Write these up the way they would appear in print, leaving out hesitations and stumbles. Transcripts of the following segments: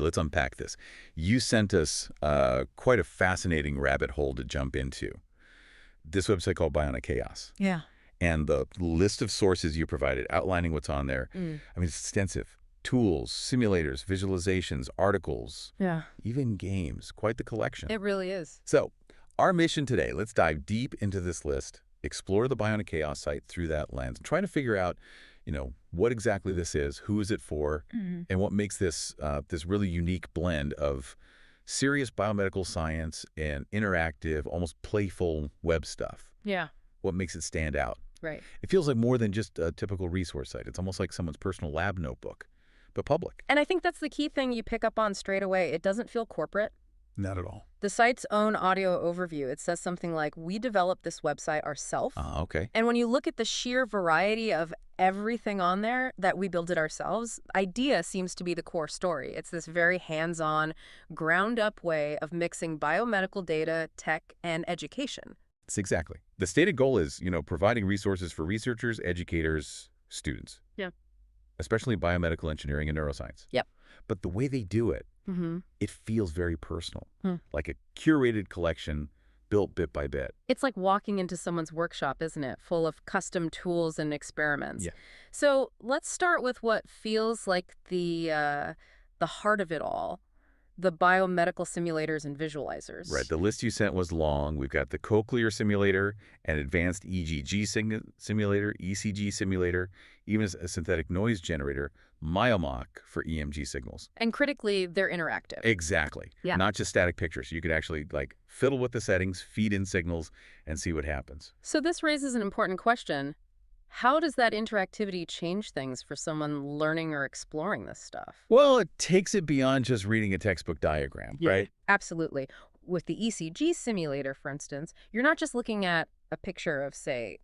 Let's unpack this. You sent us quite a fascinating rabbit hole to jump into. This website called Bionic Chaos. Yeah. And the list of sources you provided, outlining what's on there, I mean, it's extensive. Tools, simulators, visualizations, articles, even games. Quite the collection. It really is. So, our mission today, let's dive deep into this list, explore the Bionic Chaos site through that lens, and try to figure out, what exactly this is, who is it for, and what makes this this really unique blend of serious biomedical science and interactive, almost playful web stuff. Yeah. What makes it stand out? Right. It feels like more than just a typical resource site. It's almost like someone's personal lab notebook, but public. And I think that's the key thing you pick up on straight away. It doesn't feel corporate. Not at all. The site's own audio overview, it says something like, we developed this website ourselves. Okay. And when you look at the sheer variety of everything on there that we built it ourselves, idea seems to be the core story. It's this very hands-on, ground-up way of mixing biomedical data, tech, and education. It's exactly. The stated goal is, providing resources for researchers, educators, students. Yeah. Especially biomedical engineering and neuroscience. Yep. But the way they do it, it feels very personal, like a curated collection built bit by bit. It's like walking into someone's workshop, isn't it? Full of custom tools and experiments. Yeah. So let's start with what feels like the heart of it all. The biomedical simulators and visualizers. Right. The list you sent was long. We've got the Cochlear simulator, an advanced EEG simulator, ECG simulator, even a synthetic noise generator, Biomedical for EMG signals. And critically, they're interactive. Exactly. Yeah. Not just static pictures. You could actually fiddle with the settings, feed in signals, and see what happens. So this raises an important question. How does that interactivity change things for someone learning or exploring this stuff? Well, it takes it beyond just reading a textbook diagram, right? Absolutely. With the ECG simulator, for instance, you're not just looking at a picture of, say,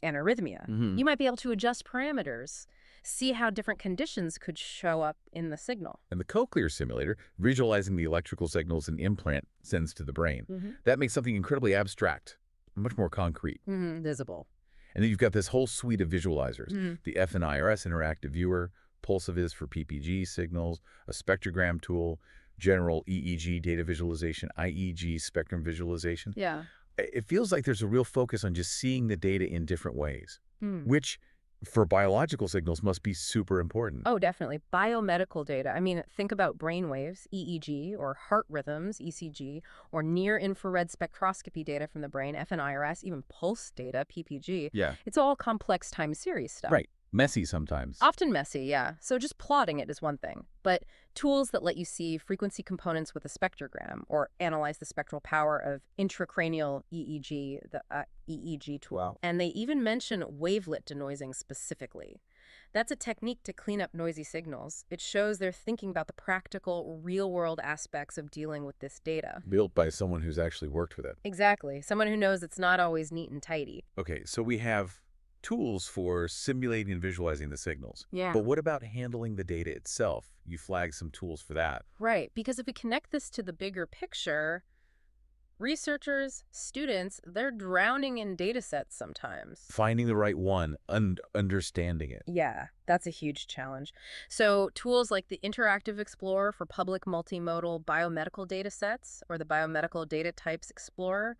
an arrhythmia. You might be able to adjust parameters, see how different conditions could show up in the signal. And the Cochlear simulator, visualizing the electrical signals an implant sends to the brain. That makes something incredibly abstract, much more concrete. Visible. And then you've got this whole suite of visualizers. The fNIRS interactive viewer, Pulsaviz for PPG signals, a spectrogram tool, general EEG data visualization, IEG spectrum visualization. Yeah. It feels like there's a real focus on just seeing the data in different ways, which for biological signals must be super important. Oh, definitely. Biomedical data. I mean, think about brain waves, EEG, or heart rhythms, ECG, or near-infrared spectroscopy data from the brain, fNIRS, even pulse data, PPG. Yeah. It's all complex time series stuff. Right. Messy sometimes. Often messy, yeah. So just plotting it is one thing. But tools that let you see frequency components with a spectrogram or analyze the spectral power of intracranial EEG, the EEG tool. Wow. And they even mention wavelet denoising specifically. That's a technique to clean up noisy signals. It shows they're thinking about the practical, real-world aspects of dealing with this data. Built by someone who's actually worked with it. Exactly. Someone who knows it's not always neat and tidy. Okay, so we have tools for simulating and visualizing the signals. Yeah. But what about handling the data itself? You flagged some tools for that. Right, because if we connect this to the bigger picture, researchers, students, they're drowning in data sets sometimes. Finding the right one, understanding it. Yeah, that's a huge challenge. So tools like the Interactive Explorer for public multimodal biomedical data sets or the Biomedical Data Types Explorer,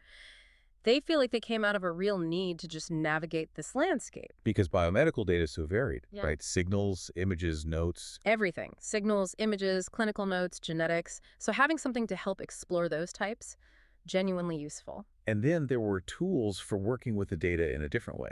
they feel like they came out of a real need to just navigate this landscape. Because biomedical data is so varied, Yeah. right? Signals, images, notes. Everything. Signals, images, clinical notes, genetics. So having something to help explore those types, genuinely useful. And then there were tools for working with the data in a different way.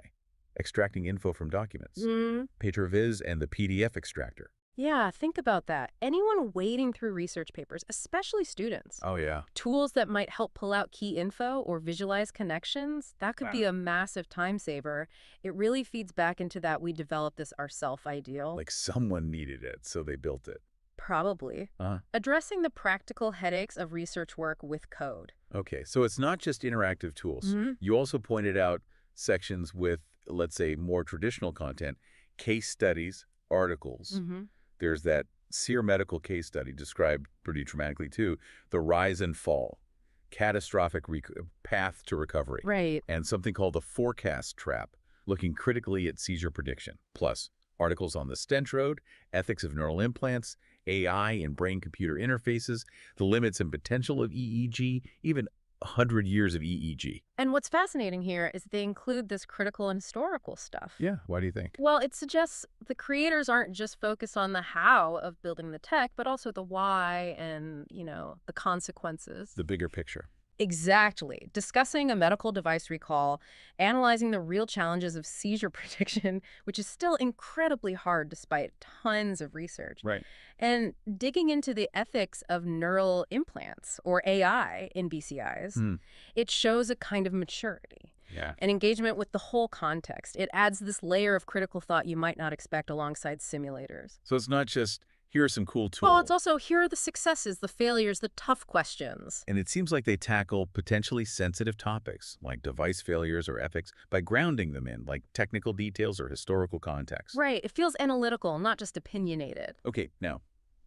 Extracting info from documents. PagerViz and the PDF extractor. Yeah, think about that. Anyone wading through research papers, especially students. Oh, yeah. Tools that might help pull out key info or visualize connections, that could be a massive time saver. It really feeds back into that we developed this ourself ideal. Like someone needed it, so they built it. Probably. Addressing the practical headaches of research work with code. Okay, so it's not just interactive tools. You also pointed out sections with, let's say, more traditional content, case studies, articles. There's that SEER medical case study described pretty dramatically too, the rise and fall, catastrophic path to recovery. Right. And something called the forecast trap, looking critically at seizure prediction. Plus, articles on the stent road, ethics of neural implants, AI and brain-computer interfaces, the limits and potential of EEG, even 100 years of EEG. And what's fascinating here is they include this critical and historical stuff. Yeah, why do you think? Well, it suggests the creators aren't just focused on the how of building the tech, but also the why and, the consequences. The bigger picture. Exactly. Discussing a medical device recall, analyzing the real challenges of seizure prediction, which is still incredibly hard despite tons of research, Right. and digging into the ethics of neural implants, or AI, in BCIs. It shows a kind of maturity. Yeah. And engagement with the whole context. It adds this layer of critical thought you might not expect alongside simulators. So it's not just, here are some cool tools. Well, it's also, here are the successes, the failures, the tough questions. And it seems like they tackle potentially sensitive topics, like device failures or ethics, by grounding them in, like, technical details or historical context. Right. It feels analytical, not just opinionated. Okay, now,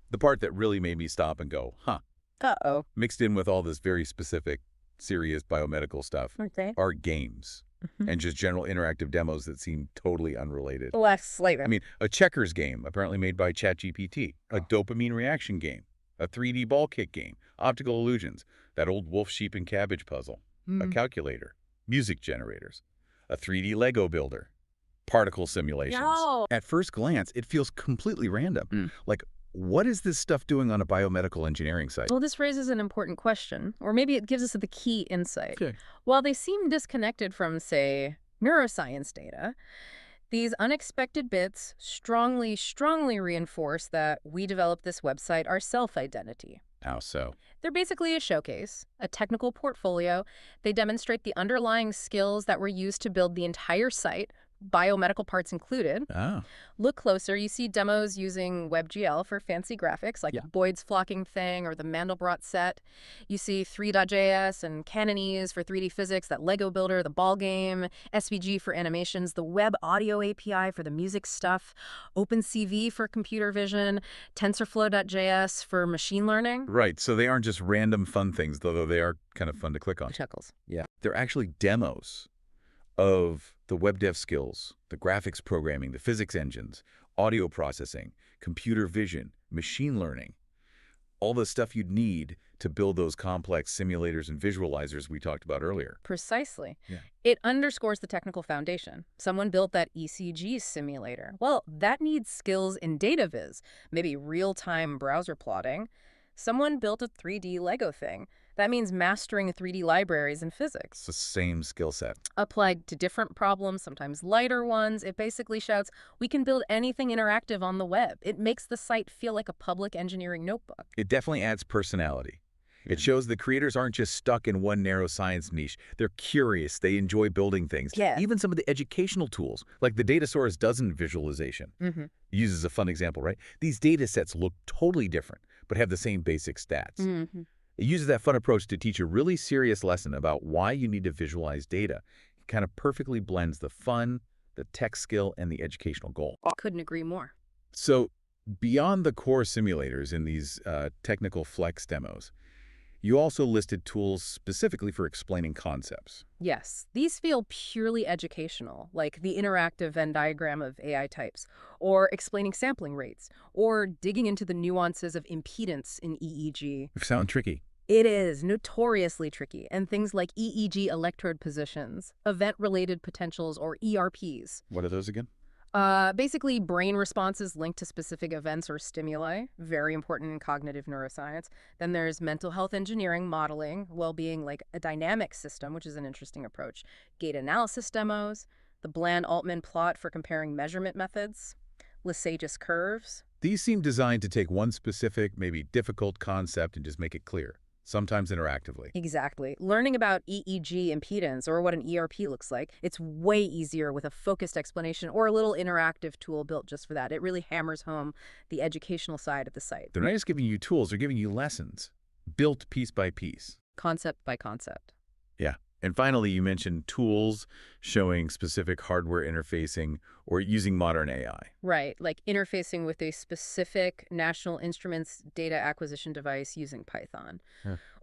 the part that really made me stop and go, huh, Uh-oh. mixed in with all this very specific, serious biomedical stuff, Okay. are games and just general interactive demos that seem totally unrelated. Less later. I mean, a checkers game, apparently made by ChatGPT, a dopamine reaction game, a 3D ball kick game, optical illusions, that old wolf, sheep, and cabbage puzzle, a calculator, music generators, a 3D Lego builder, particle simulations. No. At first glance, it feels completely random. Like, what is this stuff doing on a biomedical engineering site? Well, this raises an important question, or maybe it gives us the key insight. Okay. While they seem disconnected from, say, neuroscience data, these unexpected bits strongly reinforce that we developed this website, our self-identity. How so? They're basically a showcase, a technical portfolio. They demonstrate the underlying skills that were used to build the entire site, biomedical parts included. Oh. Look closer, you see demos using WebGL for fancy graphics like Boyd's flocking thing or the Mandelbrot set. You see 3.js and Canonese for 3D physics, that Lego builder, the ball game, SVG for animations, the web audio API for the music stuff, OpenCV for computer vision, TensorFlow.js for machine learning. Right, so they aren't just random fun things, though they are kind of fun to click on. Chuckles. Yeah. They're actually demos of the web dev skills, the graphics programming, the physics engines, audio processing, computer vision, machine learning, all the stuff you'd need to build those complex simulators and visualizers we talked about earlier. Precisely. Yeah. It underscores the technical foundation. Someone built that ECG simulator. Well, that needs skills in data viz, maybe real-time browser plotting. Someone built a 3D Lego thing. That means mastering 3D libraries in physics. It's the same skill set. Applied to different problems, sometimes lighter ones, it basically shouts, we can build anything interactive on the web. It makes the site feel like a public engineering notebook. It definitely adds personality. It shows the creators aren't just stuck in one narrow science niche. They're curious. They enjoy building things. Yeah. Even some of the educational tools, like the Datasaurus Dozen visualization, uses a fun example, right? These data sets look totally different, but have the same basic stats. It uses that fun approach to teach a really serious lesson about why you need to visualize data. It kind of perfectly blends the fun, the tech skill, and the educational goal. Couldn't agree more. So beyond the core simulators in these technical flex demos, you also listed tools specifically for explaining concepts. Yes, these feel purely educational, like the interactive Venn diagram of AI types, or explaining sampling rates, or digging into the nuances of impedance in EEG. Sound tricky. It is notoriously tricky, and things like EEG electrode positions, event-related potentials, or ERPs. What are those again? Basically, brain responses linked to specific events or stimuli, very important in cognitive neuroscience. Then there's mental health engineering, modeling, well-being like a dynamic system, which is an interesting approach, gait analysis demos, the Bland-Altman plot for comparing measurement methods, Lesagis curves. These seem designed to take one specific, maybe difficult concept and just make it clear, sometimes interactively. Exactly. Learning about EEG impedance or what an ERP looks like, it's way easier with a focused explanation or a little interactive tool built just for that. It really hammers home the educational side of the site. They're not just giving you tools, they're giving you lessons, built piece by piece. Concept by concept. Yeah. And finally, you mentioned tools showing specific hardware interfacing or using modern AI. Right, like interfacing with a specific National Instruments data acquisition device using Python,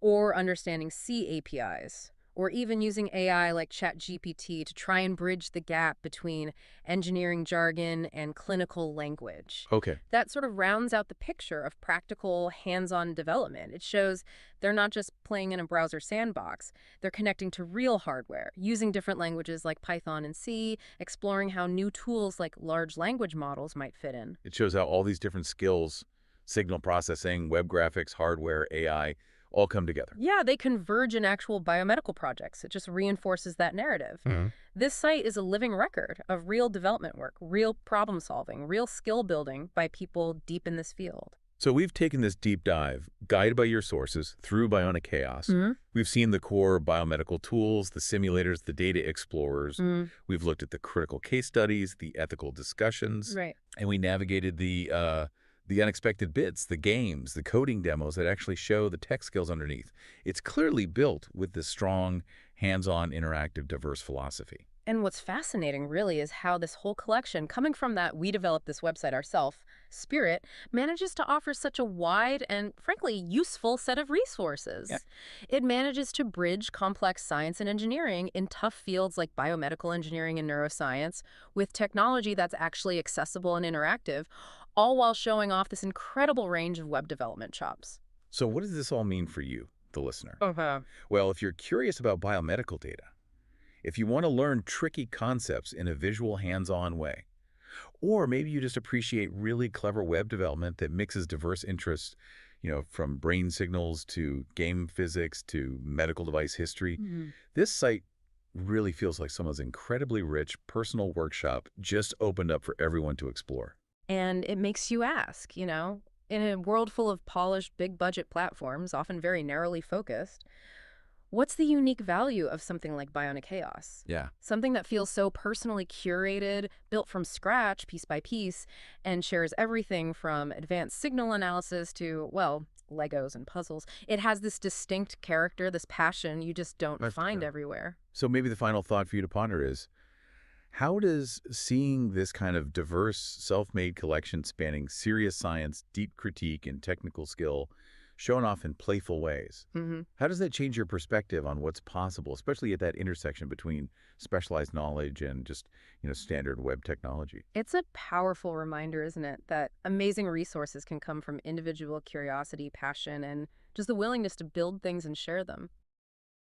or understanding C APIs, or even using AI like ChatGPT to try and bridge the gap between engineering jargon and clinical language. Okay. That sort of rounds out the picture of practical, hands-on development. It shows they're not just playing in a browser sandbox. They're connecting to real hardware, using different languages like Python and C, exploring how new tools like large language models might fit in. It shows how all these different skills, signal processing, web graphics, hardware, AI, all come together. Yeah, they converge in actual biomedical projects. It just reinforces that narrative. Mhm. This site is a living record of real development work, real problem solving, real skill building by people deep in this field. So we've taken this deep dive, guided by your sources, through Bionic Chaos. We've seen the core biomedical tools, the simulators, the data explorers. We've looked at the critical case studies, the ethical discussions, Right. and we navigated the unexpected bits, the games, the coding demos that actually show the tech skills underneath. It's clearly built with this strong, hands-on, interactive, diverse philosophy. And what's fascinating, really, is how this whole collection, coming from that we developed this website ourselves, spirit, manages to offer such a wide and, frankly, useful set of resources. Yeah. It manages to bridge complex science and engineering in tough fields like biomedical engineering and neuroscience with technology that's actually accessible and interactive, all while showing off this incredible range of web development chops. So what does this all mean for you, the listener? Okay. Well, if you're curious about biomedical data, if you want to learn tricky concepts in a visual, hands-on way, or maybe you just appreciate really clever web development that mixes diverse interests, from brain signals to game physics to medical device history, this site really feels like someone's incredibly rich personal workshop just opened up for everyone to explore. And it makes you ask, in a world full of polished, big-budget platforms, often very narrowly focused, what's the unique value of something like Bionic Chaos? Yeah. Something that feels so personally curated, built from scratch, piece by piece, and shares everything from advanced signal analysis to, well, Legos and puzzles. It has this distinct character, this passion you just don't That's find true. everywhere. So maybe the final thought for you to ponder is, how does seeing this kind of diverse, self-made collection spanning serious science, deep critique, and technical skill shown off in playful ways, how does that change your perspective on what's possible, especially at that intersection between specialized knowledge and just, standard web technology? It's a powerful reminder, isn't it, that amazing resources can come from individual curiosity, passion, and just the willingness to build things and share them.